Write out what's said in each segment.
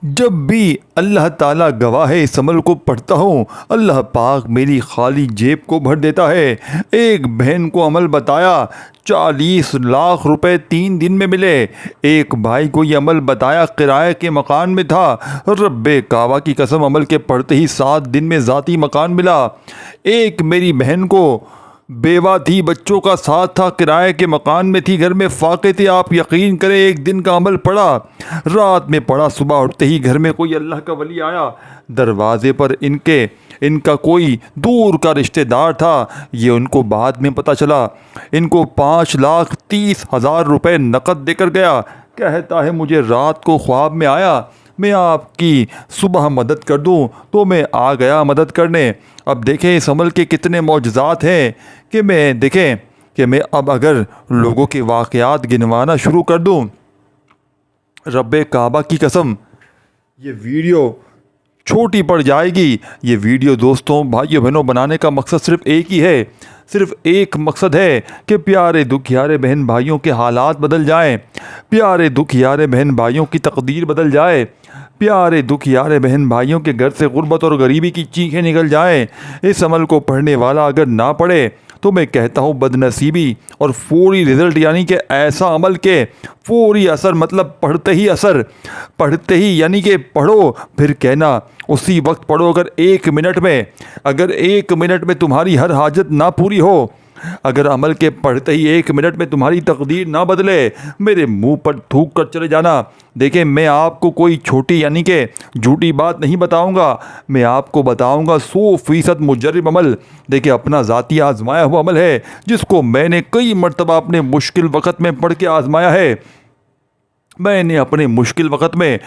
जब भी अल्लाह ताला गवाह है इस अमल को पढ़ता हूँ, अल्लाह पाक मेरी खाली जेब को भर देता है। एक बहन को अमल बताया, 40 लाख रुपए 3 दिन में मिले। एक भाई को ये अमल बताया, किराए के मकान में था। रब्बे काबा की कसम, अमल के पढ़ते ही 7 दिन में ज़ाती मकान मिला। एक मेरी बहन को बेवा थी, बच्चों का साथ था, किराए के मकान में थी, घर में फाके थे। आप यकीन करें, एक दिन का अमल पड़ा, रात में पड़ा, सुबह उठते ही घर में कोई अल्लाह का वली आया। दरवाजे पर इनका कोई दूर का रिश्तेदार था। ये उनको बाद में पता चला। इनको 5,30,000 रुपये नकद देकर गया। कहता है मुझे रात को ख्वाब में आया मैं आपकी सुबह मदद कर दूं, तो मैं आ गया मदद करने। अब देखें इस अमल के कितने मौजज़ात हैं कि मैं अब अगर लोगों के वाक़यात गिनवाना शुरू कर दूं, रब्बे काबा की कसम ये वीडियो छोटी पड़ जाएगी। ये वीडियो दोस्तों, भाइयों बहनों, बनाने का मकसद सिर्फ़ एक ही है। सिर्फ़ एक मकसद है कि प्यारे दुखियारे बहन भाइयों के हालात बदल जाएं, प्यारे दुखियारे बहन भाइयों की तकदीर बदल जाए, प्यारे दुखियारे बहन भाइयों के घर से गुर्बत और गरीबी की चीखें निकल जाएं। इस अमल को पढ़ने वाला अगर ना पढ़े तो मैं कहता हूँ बदनसीबी और फौरी रिज़ल्ट, यानी कि ऐसा अमल के फौरी असर, मतलब पढ़ते ही यानी कि पढ़ो फिर कहना उसी वक्त पढ़ो। अगर एक मिनट में तुम्हारी हर हाजत ना पूरी हो, अगर अमल के पढ़ते ही 1 मिनट में तुम्हारी तकदीर ना बदले, मेरे मुंह पर थूक कर चले जाना। देखें, मैं आपको कोई छोटी यानी कि झूठी बात नहीं बताऊंगा, मैं आपको बताऊंगा 100% मुजर्रब अमल। देखिए, अपना ज़ाती आजमाया हुआ अमल है, जिसको मैंने कई मरतबा अपने मुश्किल वक़्त में पढ़ के आजमाया है। मैंने अपने मुश्किल वक़्त में,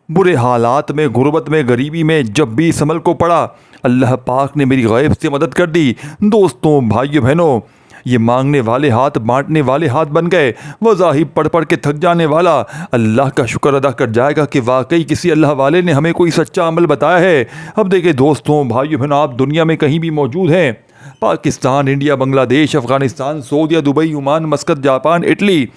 बुरे हालात में, गुर्बत में, गरीबी में जब भी इस अमल को पढ़ा, अल्लाह पाक ने मेरी गैब से मदद कर दी। दोस्तों, भाइयों बहनों, ये मांगने वाले हाथ बांटने वाले हाथ बन गए। वज़ाहिब पढ़ पढ़ के थक जाने वाला अल्लाह का शुक्र अदा कर जाएगा कि वाकई किसी अल्लाह वाले ने हमें कोई सच्चा अमल बताया है। अब देखिए दोस्तों, भाइयों बहनों, आप दुनिया में कहीं भी मौजूद हैं, पाकिस्तान, इंडिया, बांग्लादेश, अफ़गानिस्तान, सऊदीया, Dubai, Oman, Muscat, Japan, Italy,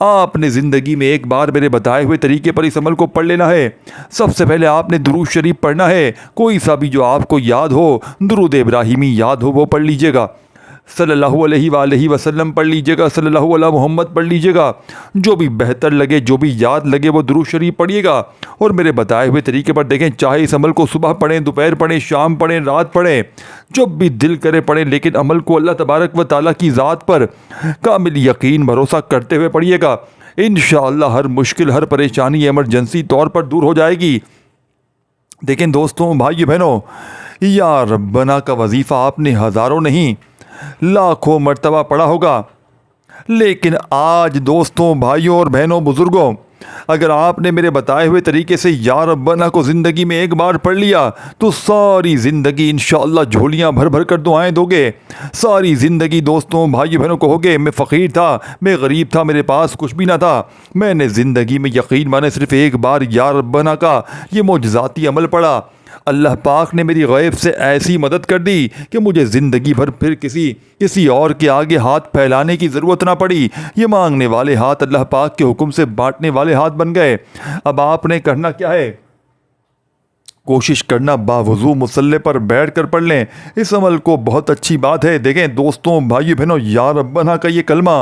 आपने ज़िंदगी में एक बार मेरे बताए हुए तरीके पर इस अमल को पढ़ लेना है। सबसे पहले आपने दुरूद शरीफ पढ़ना है, कोई सा भी जो आपको याद हो, दुरूद इब्राहिमी याद हो वो पढ़ लीजिएगा, सल्लल्लाहु अलैहि वसल्लम पढ़ लीजिएगा, सल्लल्लाहु अला मोहम्मद पढ़ लीजिएगा। जो भी बेहतर लगे, जो भी याद लगे वो दुरूद शरीफ पढ़िएगा। और मेरे बताए हुए तरीके पर देखें, चाहे इस अमल को सुबह पढ़ें, दोपहर पढ़ें, शाम पढ़ें, रात पढ़ें, जब भी दिल करे पढ़ें, लेकिन अमल को अल्लाह तबारक व ताला की ज़ात पर कामिल यकीन भरोसा करते हुए पढ़िएगा। इंशाअल्लाह हर मुश्किल, हर परेशानी एमरजेंसी तौर पर दूर हो जाएगी। देखें दोस्तों, भाइयों बहनों, या रब्बना का वजीफ़ा आपने हज़ारों नहीं लाखों मर्तबा पढ़ा होगा, लेकिन आज दोस्तों, भाइयों और बहनों, बुज़ुर्गों, अगर आपने मेरे बताए हुए तरीके से या रब्बना को ज़िंदगी में एक बार पढ़ लिया तो सारी ज़िंदगी इंशाअल्लाह झोलियाँ भर भर कर दुआएं दोगे। सारी ज़िंदगी दोस्तों, भाइयों बहनों, कहोगे मैं फ़कीर था, मैं गरीब था, मेरे पास कुछ भी ना था, मैंने ज़िंदगी में यकीन माने सिर्फ़ एक बार या रब्बना का ये मोजज़ाती अमल पढ़ा, अल्लाह पाक ने मेरी गैब से ऐसी मदद कर दी कि मुझे ज़िंदगी भर फिर किसी और के आगे हाथ फैलाने की ज़रूरत ना पड़ी। ये मांगने वाले हाथ अल्लाह पाक के हुक्म से बांटने वाले हाथ बन गए। अब आपने करना क्या है, कोशिश करना बावजू मुसल्ले पर बैठ कर पढ़ लें। इस अमल को बहुत अच्छी बात है। देखें दोस्तों, भाइयों बहनों, या रब्बना का ये कलमा,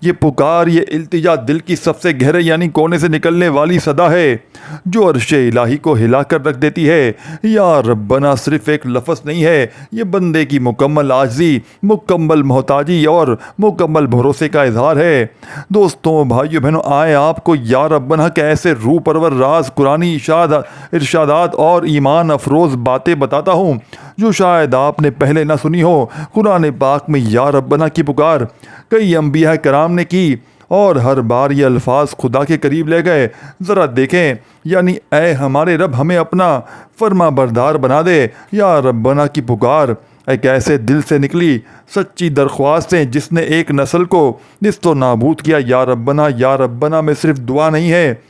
ये पुकार, ये इल्तिजा दिल की सबसे गहरे यानी कोने से निकलने वाली सदा है जो अर्शे इलाही को हिला कर रख देती है। या रब्बना सिर्फ एक लफ्ज़ नहीं है, ये बंदे की मुकम्मल आजिज़ी, मुकम्मल मोहताजी और मुकम्मल भरोसे का इजहार है। दोस्तों, भाइयों बहनों, आए आपको या रब्बना के ऐसे रूह परवर राज, कुरानी इरशादात और ईमान अफरोज़ बातें बताता हूँ जो शायद आपने पहले ना सुनी हो। कुरान पाक में या रब्बना की पुकार कई अंबिया कराम ने की और हर बार ये अल्फाज खुदा के करीब ले गए। ज़रा देखें, यानी ऐ हमारे रब, हमें अपना फर्मा बरदार बना दे। या रब्बना की पुकार एक ऐसे दिल से निकली सच्ची दरख्वास्त जिसने एक नस्ल को निस्तो नाबूद किया। या रब्बना में सिर्फ दुआ नहीं है,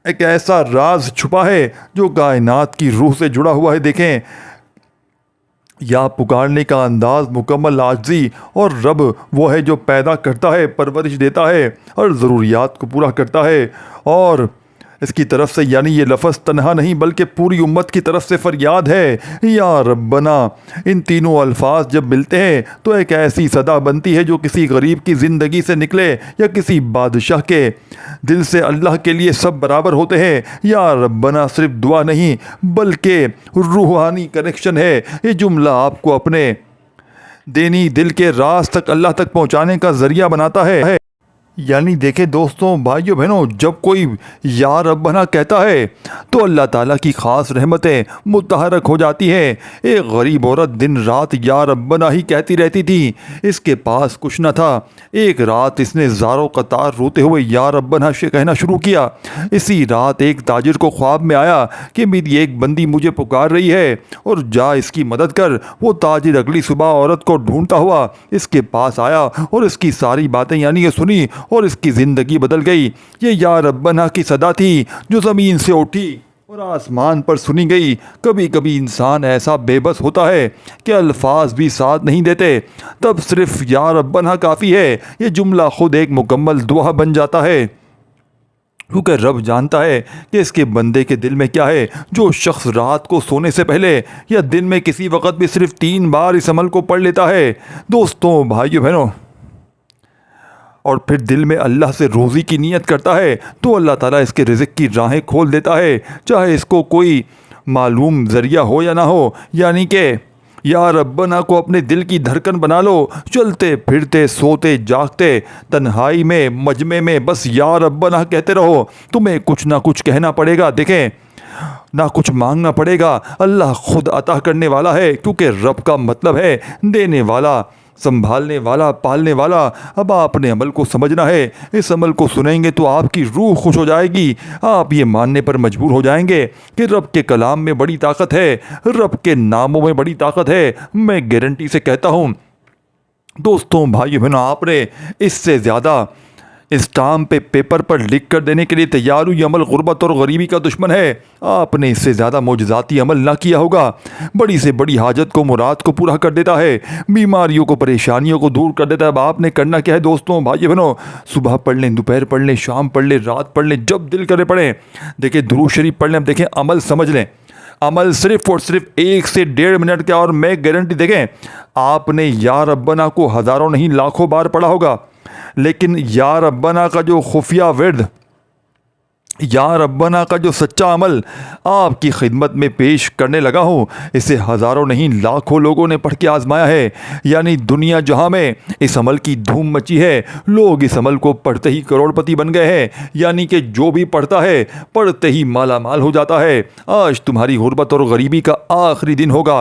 एक ऐसा राज छुपा है जो कायनात की रूह से जुड़ा हुआ है। देखें, या पुकारने का अंदाज मुकम्मल आजिज़ी, और रब वो है जो पैदा करता है, परवरिश देता है, हर ज़रूरियात को पूरा करता है और इसकी तरफ से, यानी ये लफ्ज़ तन्हा नहीं बल्कि पूरी उम्मत की तरफ से फरियाद है, या रब्बना। इन तीनों अल्फाज जब मिलते हैं तो एक ऐसी सदा बनती है जो किसी गरीब की ज़िंदगी से निकले या किसी बादशाह के दिल से। अल्लाह के लिए सब बराबर होते हैं। या रब्बना सिर्फ दुआ नहीं बल्कि रूहानी कनेक्शन है। ये जुमला आपको अपने देनी दिल के राज तक, अल्लाह तक पहुँचाने का ज़रिया बनाता है। यानी देखें दोस्तों, भाइयों बहनों, जब कोई या रब्बना कहता है तो अल्लाह ताला की ख़ास रहमतें मुतहरक हो जाती हैं। एक गरीब औरत दिन रात या रब्बना ही कहती रहती थी। इसके पास कुछ न था। एक रात इसने ज़ारो कतार रोते हुए या रब्बना से कहना शुरू किया। इसी रात एक ताजिर को ख्वाब में आया कि मेरी एक बंदी मुझे पुकार रही है और जा इसकी मदद कर। वो ताजिर अगली सुबह औरत को ढूंढता हुआ इसके पास आया और इसकी सारी बातें यानी ये सुनी और इसकी ज़िंदगी बदल गई। ये या रब्बना की सदा थी जो ज़मीन से उठी और आसमान पर सुनी गई। कभी कभी इंसान ऐसा बेबस होता है कि अल्फाज भी साथ नहीं देते, तब सिर्फ या रब्बना काफ़ी है। ये जुमला खुद एक मुकम्मल दुआ बन जाता है, क्योंकि रब जानता है कि इसके बंदे के दिल में क्या है। जो शख्स रात को सोने से पहले या दिन में किसी वक्त भी सिर्फ 3 बार इस अमल को पढ़ लेता है दोस्तों, भाइयों बहनों, और फिर दिल में अल्लाह से रोज़ी की नीयत करता है तो अल्लाह ताला इसके रिज़्क़ की राहें खोल देता है, चाहे इसको कोई मालूम ज़रिया हो या ना हो। यानी कि या रब्बना को अपने दिल की धड़कन बना लो। चलते फिरते सोते जागते तन्हाई में मजमे में बस या रब्बना कहते रहो। तुम्हें कुछ ना कुछ कहना पड़ेगा। देखें, ना कुछ मांगना पड़ेगा। अल्लाह खुद अता करने वाला है, क्योंकि रब का मतलब है देने वाला, संभालने वाला, पालने वाला। अब आपने अमल को समझना है। इस अमल को सुनेंगे तो आपकी रूह खुश हो जाएगी। आप ये मानने पर मजबूर हो जाएंगे कि रब के कलाम में बड़ी ताकत है, रब के नामों में बड़ी ताकत है। मैं गारंटी से कहता हूँ दोस्तों, भाइयों बहनों, आपने इससे ज़्यादा स्टाम्प पे पेपर पर लिख कर देने के लिए तैयार हुई अमल गुर्बत और गरीबी का दुश्मन है। आपने इससे ज़्यादा मोजज़ाती अमल ना किया होगा। बड़ी से बड़ी हाजत को, मुराद को पूरा कर देता है, बीमारियों को, परेशानियों को दूर कर देता है। अब आपने करना क्या है दोस्तों, भाइयों बहनों, सुबह पढ़ लें, दोपहर पढ़ लें, शाम पढ़ लें, रात पढ़ लें, जब दिल करे पढ़ें। देखिए दुरूद शरीफ पढ़ लें। अब देखें, अमल समझ लें। अमल सिर्फ और सिर्फ 1 से 1.5 मिनट का, और मैं गारंटी, देखें, आपने या रब्बना को हज़ारों नहीं लाखों बार पढ़ा होगा, लेकिन या रब्बना का जो खुफिया विर्द, या रब्बना का जो सच्चा अमल आपकी खिदमत में पेश करने लगा हूँ, इसे हज़ारों नहीं लाखों लोगों ने पढ़ के आजमाया है। यानी दुनिया जहाँ में इस अमल की धूम मची है, लोग इस अमल को पढ़ते ही करोड़पति बन गए हैं। यानी कि जो भी पढ़ता है पढ़ते ही माला माल हो जाता है। आज तुम्हारी गुर्बत और गरीबी का आखिरी दिन होगा।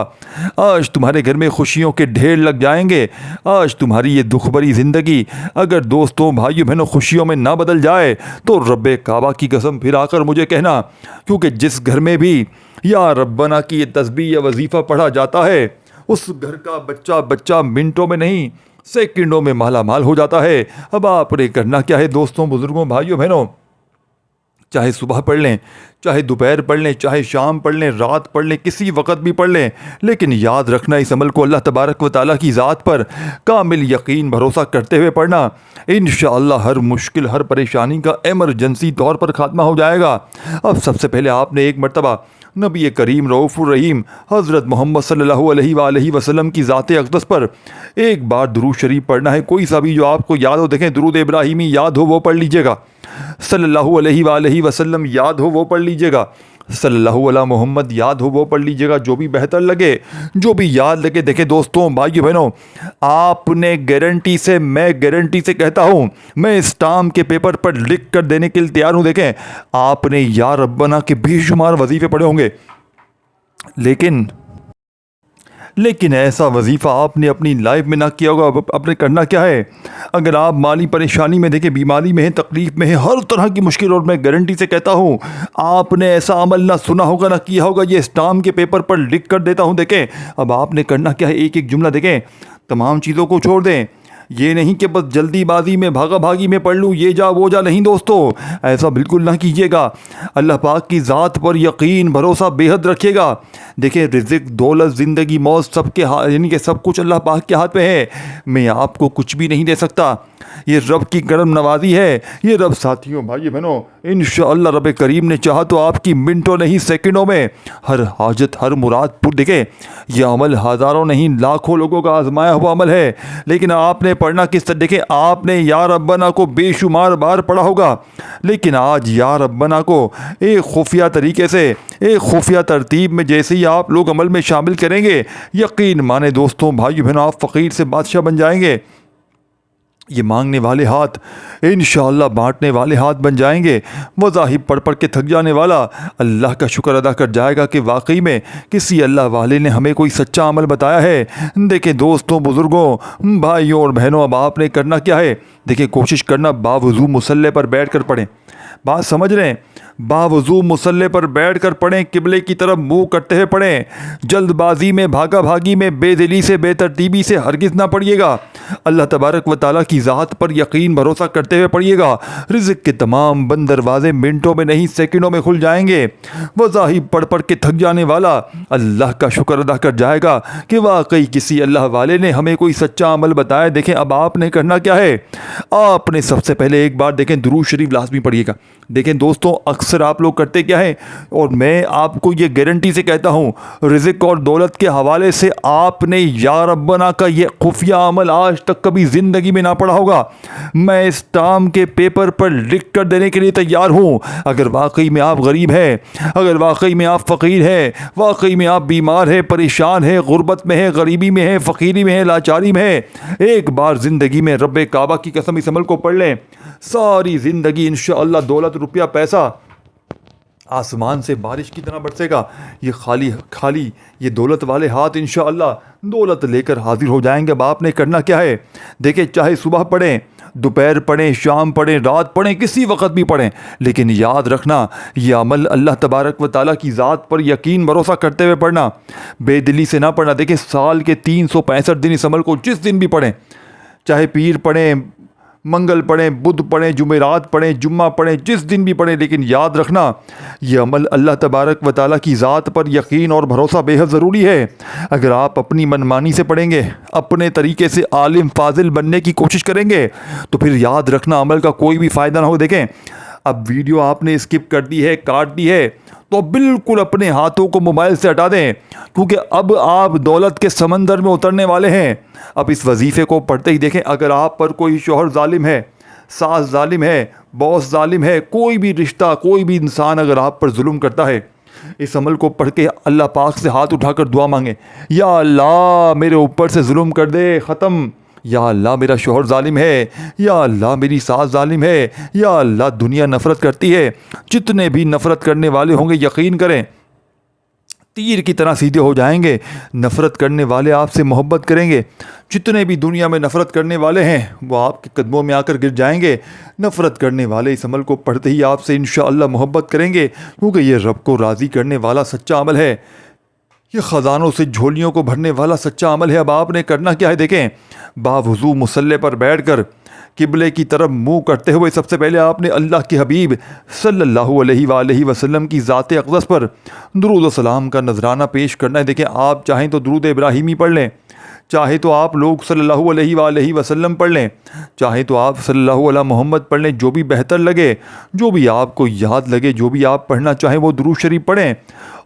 आज तुम्हारे घर में खुशियों के ढेर लग जाएंगे। आज तुम्हारी ये दुख भरी ज़िंदगी अगर दोस्तों, भाइयों बहनों, खुशियों में ना बदल जाए तो रब्बे काबा की कसम फिर आकर मुझे कहना, क्योंकि जिस घर में भी या रब्बना की ये तस्बीह या वजीफ़ा पढ़ा जाता है, उस घर का बच्चा मिनटों में नहीं सेकंडों में माला माल हो जाता है। अब आपने करना क्या है दोस्तों, बुजुर्गों, भाइयों बहनों, चाहे सुबह पढ़ लें, चाहे दोपहर पढ़ लें, चाहे शाम पढ़ लें, रात पढ़ लें, किसी वक्त भी पढ़ लें, लेकिन याद रखना इस अमल को अल्लाह तबारक व ताला की ज़ात पर कामिल यकीन भरोसा करते हुए पढ़ना। इंशाअल्लाह हर मुश्किल, हर परेशानी का एमरजेंसी तौर पर ख़ात्मा हो जाएगा। अब सबसे पहले आपने एक मरतबा नबी करीम रऊफ़ुर रहीम हज़रत मोहम्मद सल्लल्लाहु अलैहि वसल्लम की ज़ात अक़दस पर एक बार दुरूद शरीफ पढ़ना है, कोई सा भी जो आपको याद हो। देखें, दुरूद इब्राहिमी याद हो वो पढ़ लीजिएगा, सल्लल्लाहु अलैहि वसल्लम याद हो वो पढ़ लीजिएगा, सल्लल्लाहु अला मोहम्मद याद हो वो पढ़ लीजिएगा, जो भी बेहतर लगे, जो भी याद लगे। देखें दोस्तों, भाइयों बहनों, आपने गारंटी से, मैं गारंटी से कहता हूँ, मैं स्टाम्प के पेपर पर लिख कर देने के लिए तैयार हूँ। देखें, आपने या रब्बना के बेशुमार वजीफ़े पढ़े होंगे, लेकिन ऐसा वजीफ़ा आपने अपनी लाइफ में ना किया होगा। आपने करना क्या है, अगर आप माली परेशानी में, देखें, बीमारी में हैं, तकलीफ़ में हैं, हर तरह की मुश्किल, और मैं गारंटी से कहता हूँ आपने ऐसा अमल ना सुना होगा ना किया होगा। ये स्टाम्प के पेपर पर लिख कर देता हूँ। देखें, अब आपने करना क्या है, एक एक जुमला, देखें, तमाम चीज़ों को छोड़ दें। ये नहीं कि बस जल्दीबाजी में, भागा भागी में पढ़ लूँ, ये जा वो जा, नहीं दोस्तों, ऐसा बिल्कुल ना कीजिएगा। अल्लाह पाक की ज़ात पर यकीन भरोसा बेहद रखिएगा। देखिए, रिज़्क़, दौलत, ज़िंदगी, मौत सबके हाथ, यानी कि सब कुछ अल्लाह पाक के हाथ में है। मैं आपको कुछ भी नहीं दे सकता। ये रब की करम नवाजी है। ये रब, साथियों, भाइयों बहनों, इंशाअल्लाह रब करीम ने चाहा तो आपकी मिनटों नहीं सेकंडों में हर हाजत हर मुराद पूरी। देखें यह अमल हज़ारों नहीं लाखों लोगों का आजमाया हुआ अमल है, लेकिन आपने पढ़ना किस तरह। देखें आपने या रब्बना को बेशुमार बार पढ़ा होगा, लेकिन आज या रब्बना को एक खुफिया तरीके से, एक खुफिया तरतीब में जैसे ही आप लोग अमल में शामिल करेंगे, यकीन माने दोस्तों भाई बहनों, आप फ़कीर से बादशाह बन जाएंगे। ये मांगने वाले हाथ इंशाअल्लाह बांटने वाले हाथ बन जाएंगे। मज़ाहिब पढ़ पढ़ के थक जाने वाला अल्लाह का शुक्र अदा कर जाएगा कि वाकई में किसी अल्लाह वाले ने हमें कोई सच्चा अमल बताया है। देखें दोस्तों, बुज़ुर्गों, भाइयों और बहनों, अब आपने करना क्या है। देखिए कोशिश करना बावजू मुसल्ले पर बैठ कर पढ़ें। बात समझ रहे हैं? बावजू मुसल्ले पर बैठ कर पढ़ें, किबले की तरफ मुंह करते हुए पढ़ें। जल्दबाजी में, भागा भागी में, बेदिली से, बेतरतीबी से हरगिज़ ना पढ़िएगा। अल्लाह तबारक व ताला की ज़ात पर यकीन भरोसा करते हुए पढ़िएगा। रिज़्क़ के तमाम बंद दरवाजे मिनटों में नहीं सेकंडों में खुल जाएंगे। वज़ाहिब पढ़ पढ़ के थक जाने वाला अल्लाह का शुक्र अदा कर जाएगा कि वाकई किसी अल्लाह वाले ने हमें कोई सच्चा अमल बताया। देखें अब आपने करना क्या है। आपने सबसे पहले एक बार देखें दुरूद शरीफ लाजमी पढ़िएगा। देखें दोस्तों, अक्सर आप लोग करते क्या है, और मैं आपको ये गारंटी से कहता हूँ, रिज़्क़ और दौलत के हवाले से आपने या रब्बना का ये खुफिया अमल आज तक कभी ज़िंदगी में ना पढ़ा होगा। मैं इस टाम के पेपर पर लिख कर देने के लिए तैयार हूँ। अगर वाकई में आप गरीब हैं, अगर वाकई में आप फ़कीर हैं, वाकई में आप बीमार हैं, परेशान हैं, गुर्बत में हैं, गरीबी में हैं, फ़कीरी में हैं, लाचारी में हैं, एक बार ज़िंदगी में रब्बे काबा की कसम इस अमल को पढ़ लें, सारी ज़िंदगी इंशाअल्लाह दौलत रुपया पैसा आसमान से बारिश की तरह बरसेगा। ये खाली ये दौलत वाले हाथ इंशाअल्लाह दौलत लेकर हाजिर हो जाएंगे। अब आपने करना क्या है। देखिए चाहे सुबह पढ़ें, दोपहर पढ़ें, शाम पढ़ें, रात पढ़ें, किसी वक्त भी पढ़ें, लेकिन याद रखना यह अमल अल्लाह तबारक व ताला की ज़ात पर यकीन भरोसा करते हुए पढ़ना, बेदिली से ना पढ़ना। देखिए साल के 365 दिन इस अमल को जिस दिन भी पढ़ें, चाहे पीर पढ़ें, मंगल पढ़ें, बुध पढ़ें, जुमेरात पढ़ें, जुम्मा पढ़ें, जिस दिन भी पढ़ें, लेकिन याद रखना यह अमल अल्लाह तबारक व ताला की ज़ात पर यकीन और भरोसा बेहद ज़रूरी है। अगर आप अपनी मनमानी से पढ़ेंगे, अपने तरीके से आलिम फाजिल बनने की कोशिश करेंगे, तो फिर याद रखना अमल का कोई भी फ़ायदा ना हो। देखें अब वीडियो आपने स्किप कर दी है, काट दी है, तो बिल्कुल अपने हाथों को मोबाइल से हटा दें, क्योंकि अब आप दौलत के समंदर में उतरने वाले हैं। अब इस वजीफ़े को पढ़ते ही देखें, अगर आप पर कोई शौहर जालिम है, सास जालिम है, बॉस जालिम है, कोई भी रिश्ता, कोई भी इंसान अगर आप पर जुल्म करता है, इस अमल को पढ़ के अल्लाह पाक से हाथ उठाकर दुआ मांगे, या अल्लाह मेरे ऊपर से जुल्म कर दे, ख़त्म। या अल्लाह मेरा शौहर जालिम है, या अल्लाह मेरी सास जालिम है, या अल्लाह दुनिया नफ़रत करती है। जितने भी नफ़रत करने वाले होंगे यकीन करें तीर की तरह सीधे हो जाएंगे। नफ़रत करने वाले आपसे मोहब्बत करेंगे। जितने भी दुनिया में नफ़रत करने वाले हैं वो आपके कदमों में आकर गिर जाएंगे। नफ़रत करने वाले इस अमल को पढ़ते ही आपसे इंशाअल्लाह मोहब्बत करेंगे, क्योंकि ये रब को राज़ी करने वाला सच्चा अमल है। ये ख़जानों से झोलियों को भरने वाला सच्चा अमल है। अब आपने करना क्या है। देखें बावजू मुसल्ले पर बैठकर किबले की तरफ मुंह करते हुए सबसे पहले आपने अल्लाह के हबीब सल्लल्लाहु अलैहि वसल्लम की ज़ात अक़दस पर दुरूद व सलाम का नजराना पेश करना है। देखें आप चाहें तो दुरूद इब्राहिमी पढ़ लें, चाहे तो आप लोग सल्लल्लाहु अलैहि वसल्लम पढ़ लें, चाहे तो आप सल्लल्लाहु अला मोहम्मद पढ़ लें, जो भी बेहतर लगे, जो भी आपको याद लगे, जो भी आप पढ़ना चाहें वो दुरूद शरीफ पढ़ें।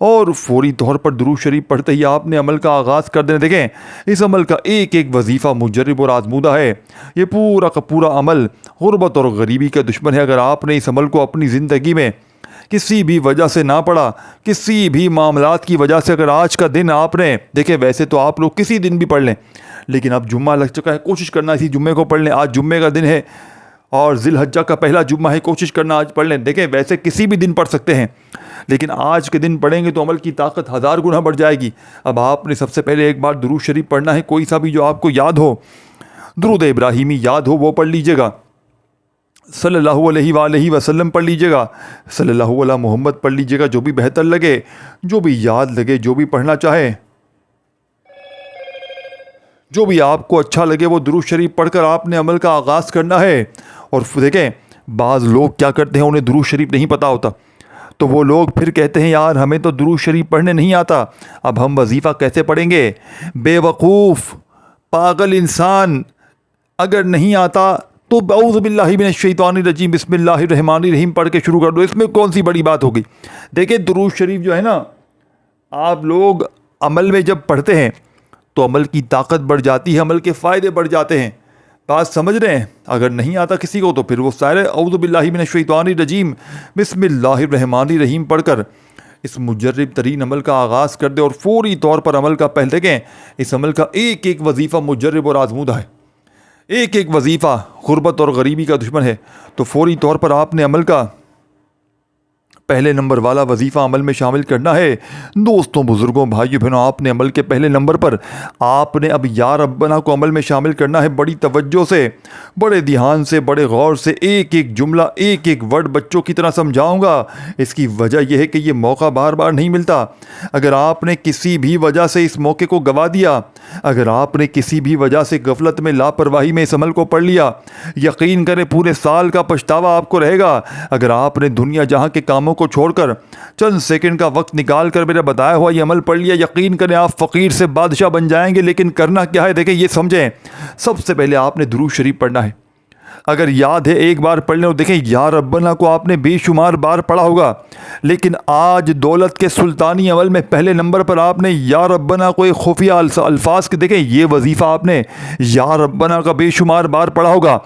और फौरी तौर पर दुरूद शरीफ पढ़ते ही आपने अमल का आगाज़ कर देना। देखें इस अमल का एक एक वजीफ़ा मुजर्रब और आजमूदा है। ये पूरा का पूरा अमल गुर्बत और गरीबी का दुश्मन है। अगर आपने इस अमल को अपनी ज़िंदगी में किसी भी वजह से ना पढ़ा, किसी भी मामलात की वजह से, अगर आज का दिन आपने देखें, वैसे तो आप लोग किसी दिन भी पढ़ लें, लेकिन अब जुम्मा लग चुका है, कोशिश करना इसी जुम्मे को पढ़ लें। आज जुम्मे का दिन है और ज़िलहज्जा का पहला जुम्मा है, कोशिश करना आज पढ़ लें। देखें वैसे किसी भी दिन पढ़ सकते हैं, लेकिन आज के दिन पढ़ेंगे तो अमल की ताकत 1000 गुना बढ़ जाएगी। अब आपने सबसे पहले एक बार दुरूद शरीफ पढ़ना है, कोई सा भी जो आपको याद हो, दुरूद इब्राहिमी याद हो वो पढ़ लीजिएगा, सल्लल्लाहु अलैहि वसल्लम पढ़ लीजिएगा, सल्लल्लाहु अला मोहम्मद पढ़ लीजिएगा, जो भी बेहतर लगे, जो भी याद लगे, जो भी पढ़ना चाहे, जो भी आपको अच्छा लगे वो दुरूद शरीफ पढ़कर आपने अमल का आगाज़ करना है। और देखें बाज़ लोग क्या करते हैं, उन्हें दुरूद शरीफ नहीं पता होता, तो वो लोग फिर कहते हैं यार हमें तो दुरूद शरीफ पढ़ने नहीं आता, अब हम वजीफ़ा कैसे पढ़ेंगे। बेवकूफ़ पागल इंसान, अगर नहीं आता तो औज़ु बिल्लाहि मिनश शैतानिर रजीम बिस्मिल्लाहिर रहमानिर रहीम पढ़ के शुरू कर दो, इसमें कौन सी बड़ी बात होगी। देखिए दुरूद शरीफ जो है ना, आप लोग अमल में जब पढ़ते हैं तो अमल की ताकत बढ़ जाती है, अमल के फ़ायदे बढ़ जाते हैं। बात समझ रहे हैं। अगर नहीं आता किसी को तो फिर वो सारे औज़ु बिल्लाहि मिनश शैतानिर रजीम बिस्मिल्लाहिर रहमानिर रहीम पढ़कर इस मुजर्रिब तरीन अमल का आगाज़ कर दे और फौरी तौर पर अमल का पहले देखें, इस अमल का एक एक वजीफ़ा मुजर्रिब और आजमूदा है। एक एक वजीफ़ा गुर्बत और गरीबी का दुश्मन है। तो फौरी तौर पर आपने अमल का पहले नंबर वाला वजीफ़ा अमल में शामिल करना है। दोस्तों, बुज़ुर्गों, भाइयों बहनों, आपने अमल के पहले नंबर पर आपने अब या रब्बना को अमल में शामिल करना है। बड़ी तवज्जो से, बड़े ध्यान से, बड़े गौर से एक एक जुमला, एक एक वर्ड बच्चों की तरह समझाऊंगा। इसकी वजह यह है कि ये मौका बार बार नहीं मिलता। अगर आपने किसी भी वजह से इस मौके को गंवा दिया, अगर आपने किसी भी वजह से गफलत में, लापरवाही में इस अमल को पढ़ लिया, यकीन करें पूरे साल का पछतावा आपको रहेगा। अगर आपने दुनिया जहाँ के कामों को छोड़कर चंद सेकंड का वक्त निकाल कर मेरा बताया हुआ ये अमल पढ़ लिया, यकीन करें आप फ़कीर से बादशाह बन जाएंगे। लेकिन करना क्या है, देखें, ये समझें। सबसे पहले आपने दुरूद शरीफ पढ़ना है। अगर याद है एक बार पढ़ लें और देखें, या रब्बना को आपने बेशुमार बार पढ़ा होगा, लेकिन आज दौलत के सुल्तानी अमल में पहले नंबर पर आपने या रब्बना को एक खुफिया अल्फाज के, देखें, ये वजीफ़ा आपने या रब्बना का बेशुमार बार पढ़ा होगा,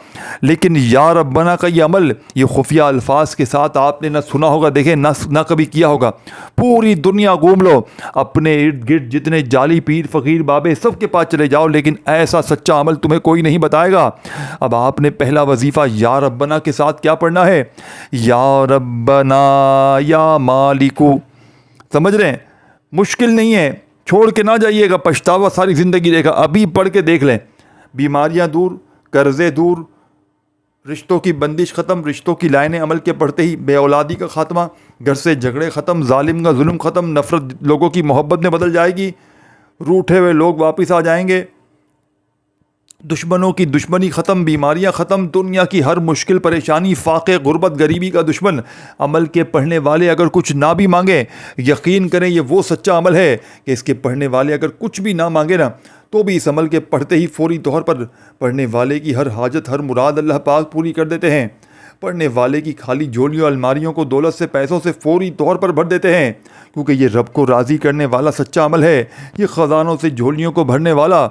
लेकिन या रब्बना का ये अमल ये खुफिया अल्फाज के साथ आपने ना सुना होगा, देखें, ना कभी किया होगा। पूरी दुनिया घूम लो, अपने इर्द गिर्द जितने जाली पीर फ़कीर बाबे सबके पास चले जाओ, लेकिन ऐसा सच्चा अमल तुम्हें कोई नहीं बताएगा। अब आपने पहला वजीफ़ा या रब्बना के साथ क्या पढ़ना है, या रब्बना या मालिकू। समझ रहे हैं, मुश्किल नहीं है, छोड़ के ना जाइएगा, पछतावा सारी ज़िंदगी रहेगा। अभी पढ़ के देख लें। बीमारियां दूर, कर्ज़े दूर, रिश्तों की बंदिश ख़त्म, रिश्तों की लाइनें अमल के पढ़ते ही बे औलादी का ख़ात्मा, घर से झगड़े ख़त्म, जालिम का जुल्म ख़त्म, नफ़रत लोगों की मोहब्बत में बदल जाएगी, रूठे हुए लोग वापस आ जाएंगे, दुश्मनों की दुश्मनी ख़त्म, बीमारियां ख़त्म, दुनिया की हर मुश्किल परेशानी, फ़ाक़े, गुर्बत, गरीबी का दुश्मन। अमल के पढ़ने वाले अगर कुछ ना भी मांगे, यकीन करें ये वो सच्चा अमल है कि इसके पढ़ने वाले अगर कुछ भी ना मांगे ना, तो भी इस अमल के पढ़ते ही फौरी तौर पर पढ़ने वाले की हर हाजत, हर मुराद अल्लाह पाक पूरी कर देते हैं। पढ़ने वाले की खाली झोलियों, अलमारियों को दौलत से, पैसों से फौरी तौर पर भर देते हैं, क्योंकि ये रब को राज़ी करने वाला सच्चा अमल है। ये ख़ज़ानों से झोलियों को भरने वाला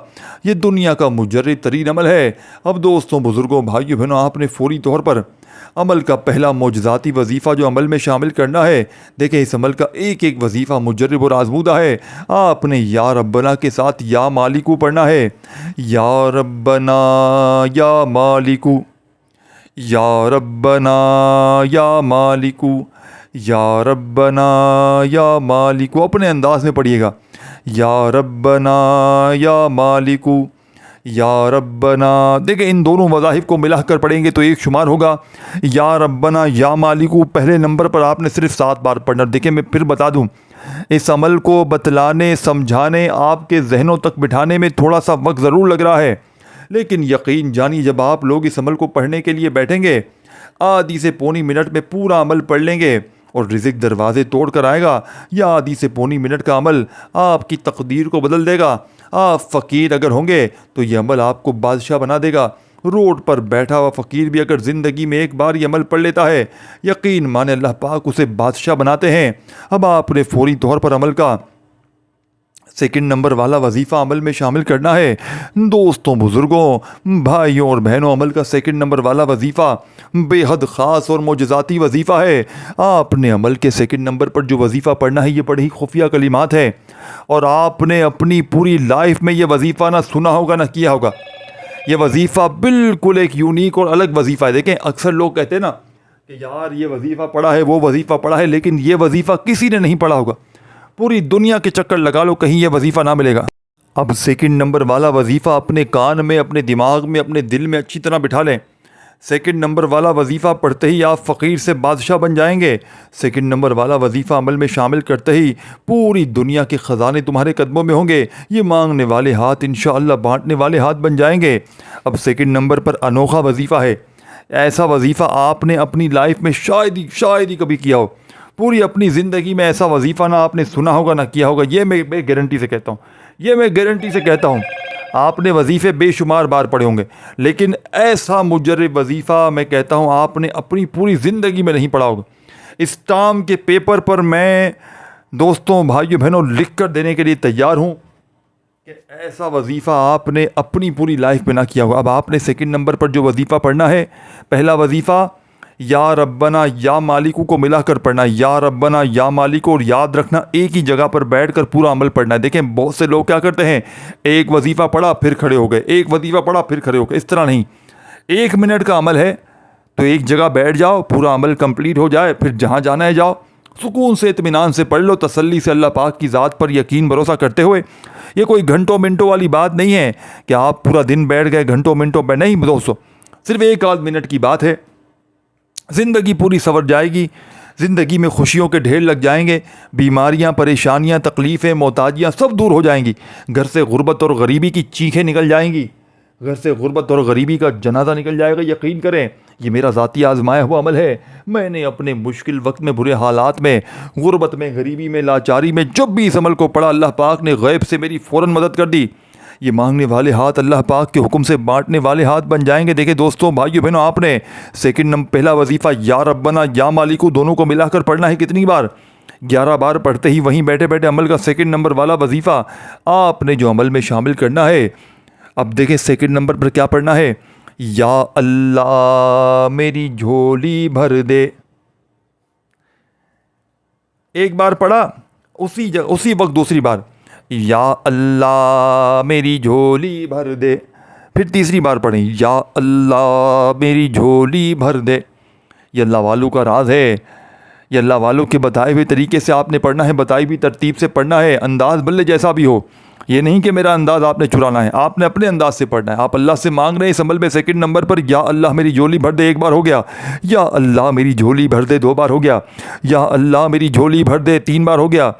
ये दुनिया का मुजर्रिब तरीन अमल है। अब दोस्तों, बुज़ुर्गों, भाइयों बहनों, आपने फौरी तौर पर अमल का पहला मोजज़ाती वजीफ़ा जो अमल में शामिल करना है, देखें, इस अमल का एक एक वजीफ़ा मुजर्रिब और आज़मूदा है। आपने या रब्बना के साथ या मालिकू पढ़ना है। या रब्बना या मालिकू, या रब्बना या मालिकू, या रब्बना या मालिकू। अपने अंदाज में पढ़िएगा। या रब्बना या मालिकू, या रब्बना। देखिए, इन दोनों वज़ाहिफ को मिलाकर पढ़ेंगे तो एक शुमार होगा। या रब्बना या मालिकू पहले नंबर पर आपने सिर्फ 7 बार पढ़ना। देखिए, मैं फिर बता दूं, इस अमल को बतलाने, समझाने, आपके जहनों तक बिठाने में थोड़ा सा वक्त ज़रूर लग रहा है, लेकिन यकीन जानिए जब आप लोग इस अमल को पढ़ने के लिए बैठेंगे, आधी से पौनी मिनट में पूरा अमल पढ़ लेंगे और रिज़्क़ दरवाज़े तोड़ कर आएगा। या आधी से पौनी मिनट का अमल आपकी तकदीर को बदल देगा। आप फ़कीर अगर होंगे तो ये अमल आपको बादशाह बना देगा। रोड पर बैठा हुआ फ़कीर भी अगर ज़िंदगी में एक बार ये अमल पढ़ लेता है, यकीन माने अल्लाह पाक उसे बादशाह बनाते हैं। अब आपने फौरी तौर पर अमल का सेकंड नंबर वाला वजीफ़ा अमल में शामिल करना है। दोस्तों, बुज़ुर्गों, भाइयों और बहनों, अमल का सेकंड नंबर वाला वजीफ़ा बेहद ख़ास और मोजज़ाती वजीफ़ा है। आपने अमल के सेकंड नंबर पर जो वजीफ़ा पढ़ना है, ये बड़ी खुफिया कलिमात है, और आपने अपनी पूरी लाइफ में ये वजीफ़ा ना सुना होगा ना किया होगा। ये वजीफ़ा बिल्कुल एक यूनिक और अलग वजीफ़ा है। देखें, अक्सर लोग कहते हैं ना कि यार ये वजीफ़ा पढ़ा है, वो वजीफ़ा पढ़ा है, लेकिन ये वजीफ़ा किसी ने नहीं पढ़ा होगा। पूरी दुनिया के चक्कर लगा लो, कहीं ये वजीफ़ा ना मिलेगा। अब सेकंड नंबर वाला वजीफ़ा अपने कान में, अपने दिमाग में, अपने दिल में अच्छी तरह बिठा लें। सेकंड नंबर वाला वजीफ़ा पढ़ते ही आप फ़कीर से बादशाह बन जाएंगे। सेकंड नंबर वाला वजीफ़ा अमल में शामिल करते ही पूरी दुनिया के ख़जाने तुम्हारे कदमों में होंगे। ये मांगने वाले हाथ इंशाअल्लाह बांटने वाले हाथ बन जाएंगे। अब सेकंड नंबर पर अनोखा वजीफ़ा है। ऐसा वजीफ़ा आपने अपनी लाइफ में शायद ही कभी किया हो। पूरी अपनी ज़िंदगी में ऐसा वजीफ़ा ना आपने सुना होगा ना किया होगा। ये मैं गारंटी से कहता हूँ, ये मैं गारंटी से कहता हूँ। आपने वजीफ़े बेशुमार बार पढ़े होंगे, लेकिन ऐसा मुजर्रब वजीफ़ा मैं कहता हूँ आपने अपनी पूरी ज़िंदगी में नहीं पढ़ा होगा। इस टर्म के पेपर पर मैं दोस्तों, भाइयों, बहनों, लिख कर देने के लिए तैयार हूँ कि ऐसा वजीफ़ा आपने अपनी पूरी लाइफ में ना किया होगा। अब आपने सेकंड नंबर पर जो वजीफ़ा पढ़ना है, पहला वजीफ़ा या रब्बना या मालिकू को मिलाकर पढ़ना है, या रब्बना या मालिकू, और याद रखना एक ही जगह पर बैठकर पूरा अमल पढ़ना है। देखें बहुत से लोग क्या करते हैं, एक वजीफ़ा पढ़ा फिर खड़े हो गए, एक वजीफ़ा पढ़ा फिर खड़े हो गए। इस तरह नहीं, 1 मिनट का अमल है तो एक जगह बैठ जाओ, पूरा अमल कंप्लीट हो जाए, फिर जहाँ जाना है जाओ, सुकून से इत्मीनान से पढ़ लो, तसल्ली से अल्लाह पाक की ज़ात पर यकीन भरोसा करते हुए। ये कोई घंटों मिनटों वाली बात नहीं है कि आप पूरा दिन बैठ गए घंटों मिनटों पर, नहीं दोस्तों, सिर्फ 1 आध मिनट की बात है। ज़िंदगी पूरी संवर जाएगी, ज़िंदगी में खुशियों के ढेर लग जाएंगे, बीमारियां, परेशानियां, तकलीफ़ें, मोहताजियां सब दूर हो जाएंगी, घर से गुर्बत और गरीबी की चीखें निकल जाएंगी, घर से गुर्बत और गरीबी का जनाजा निकल जाएगा। यकीन करें, ये मेरा ज़ाती आजमाया हुआ अमल है। मैंने अपने मुश्किल वक्त में, बुरे हालात में, गुर्बत में, गरीबी में, लाचारी में जब भी इस अमल को पढ़ा, अल्लाह पाक ने गैब से मेरी फ़ौरन मदद कर दी। ये मांगने वाले हाथ अल्लाह पाक के हुक्म से बांटने वाले हाथ बन जाएंगे। देखिए दोस्तों, भाइयों, बहनों, आपने सेकंड नंबर पहला वजीफ़ा या रब्बना या मालिकू दोनों को मिलाकर पढ़ना है। कितनी बार? 11 बार पढ़ते ही वहीं बैठे बैठे अमल का सेकंड नंबर वाला वजीफ़ा आपने जो अमल में शामिल करना है। अब देखें सेकंड नंबर पर क्या पढ़ना है, या अल्लाह मेरी झोली भर दे। एक बार पढ़ा, उसी वक्त दूसरी बार या अल्लाह मेरी झोली भर दे, फिर तीसरी बार पढ़ें या अल्लाह मेरी झोली भर दे। ये अल्लाह वालों का राज है, ये अल्लाह वालों के बताए हुए तरीके से आपने पढ़ना है, बताई हुई तरतीब से पढ़ना है, अंदाज भले जैसा भी हो। ये नहीं कि मेरा अंदाज आपने चुराना है, आपने अपने अंदाज से पढ़ना है। आप अल्लाह से मांग रहे हैं इस अमल में सेकंड नंबर पर, या अल्लाह मेरी झोली भर दे 1 बार हो गया, या अल्लाह मेरी झोली भर दे 2 बार हो गया, या अल्लाह मेरी झोली भर दे 3 बार हो गया।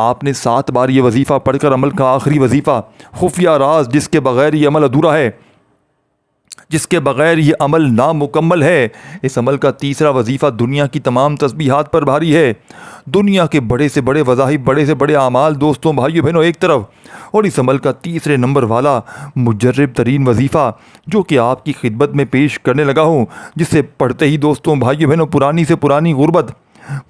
आपने 7 बार ये वजीफ़ा पढ़कर अमल का आखिरी वजीफ़ा, खुफिया राज जिसके बग़ैर ये अमल अधूरा है, जिसके बग़ैर ये अमल नामुकम्मल है, इस अमल का तीसरा वजीफ़ा दुनिया की तमाम तस्बीहात पर भारी है। दुनिया के बड़े से बड़े वज़ाहिब, बड़े से बड़े आमाल दोस्तों, भाइयों, बहनों एक तरफ, और इस अमल का तीसरे नंबर वाला मुजर्रब तरीन वजीफ़ा जो कि आपकी खिदमत में पेश करने लगा हूँ, जिसे पढ़ते ही दोस्तों, भाइयों, बहनों, पुरानी से पुरानी गुर्बत,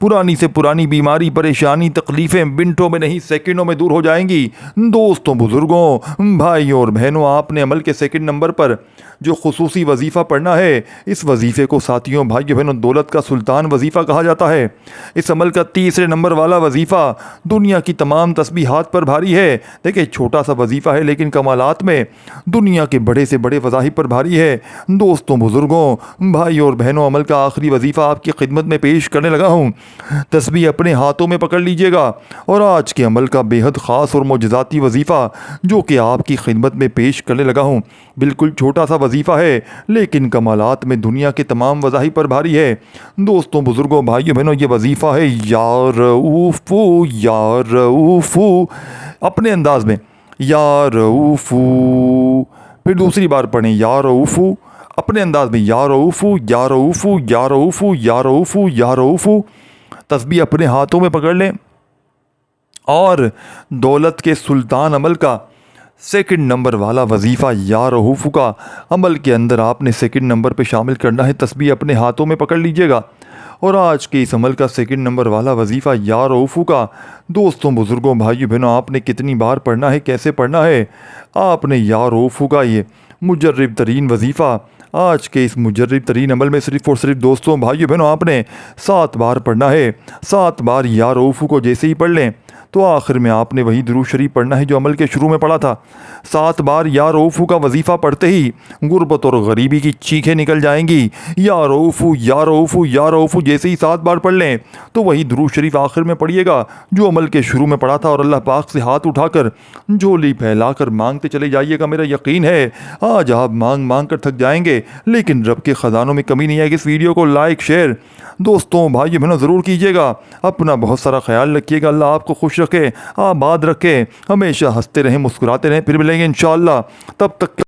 पुरानी से पुरानी बीमारी, परेशानी, तकलीफ़ें मिनटों में नहीं सेकंडों में दूर हो जाएंगी। दोस्तों, बुज़ुर्गों, भाइयों और बहनों, आपने अमल के सेकंड नंबर पर जो खुसूसी वजीफ़ा पढ़ना है, इस वजीफ़े को साथियों, भाइयों, बहनों, दौलत का सुल्तान वजीफ़ा कहा जाता है। इस अमल का तीसरे नंबर वाला वजीफ़ा दुनिया की तमाम तस्बीहात पर भारी है। देखिए छोटा सा वजीफ़ा है लेकिन कमालात में दुनिया के बड़े से बड़े वज़ाहिब पर भारी है। दोस्तों, बुज़ुर्गों, भाइयों और बहनों, अमल का आखिरी वजीफ़ा आपकी खिदमत में पेश करने लगा हूँ। तस्बीह अपने हाथों में पकड़ लीजिएगा और आज के अमल का बेहद ख़ास और मोजज़ाती वजीफ़ा जो कि आपकी खिदमत में पेश करने लगा हूँ, बिल्कुल छोटा सा वजीफ़ा है लेकिन कमालात में दुनिया के तमाम वज़ाहिब पर भारी है। दोस्तों, बुज़ुर्गों, भाइयों, बहनों, ये वजीफ़ा है या रऊफ़ू, या रऊफ़ू, अपने अंदाज में या रऊफ़ू। फिर दूसरी बार पढ़ें या रऊफ़ू, अपने अंदाज में या रऊफ़ू, या रऊफ़ू, या रऊफ़ू, या रऊफ़ू, या रऊफ़ू। तस्बीह अपने हाथों में पकड़ लें और दौलत के सुल्तान अमल का सेकंड नंबर वाला वजीफ़ा या रऊफ़ू का अमल के अंदर आपने सेकंड नंबर पे शामिल करना है। तस्बीह अपने हाथों में पकड़ लीजिएगा और आज के इस अमल का सेकंड नंबर वाला वजीफ़ा या रऊफ़ू का दोस्तों, बुज़ुर्गों, भाइयों, बहनों, आपने कितनी बार पढ़ना है, कैसे पढ़ना है। आपने या रऊफ़ू का ये मुजर्रब तरीन वजीफ़ा आज के इस मुजर्रब तरीन अमल में सिर्फ़ और सिर्फ दोस्तों, भाइयों, बहनों, आपने 7 बार पढ़ना है। 7 बार या रऊफ़ू को जैसे ही पढ़ लें तो आखिर में आपने वही दुरूद शरीफ पढ़ना है जो अमल के शुरू में पढ़ा था। 7 बार या रऊफ़ू का वजीफ़ा पढ़ते ही गुर्बत और गरीबी की चीखें निकल जाएंगी। या रऊफ़ू, या रऊफ़ू, या रऊफ़ू जैसे ही 7 बार पढ़ लें तो वही दुरूद शरीफ आखिर में पढ़िएगा जो अमल के शुरू में पढ़ा था और अल्लाह पाक से हाथ उठाकर झोली फैलाकर मांगते चले जाइएगा। मेरा यकीन है आज आप मांग मांग कर थक जाएंगे लेकिन रब के ख़जानों में कमी नहीं आएगी। इस वीडियो को लाइक, शेयर दोस्तों, भाइयों, बहनों ज़रूर कीजिएगा। अपना बहुत सारा ख्याल रखिएगा। अल्लाह आपको खुश रखे, आबाद रखे, हमेशा हंसते रहें, मुस्कुराते रहें। फिर मिलेंगे इंशाअल्लाह, तब तक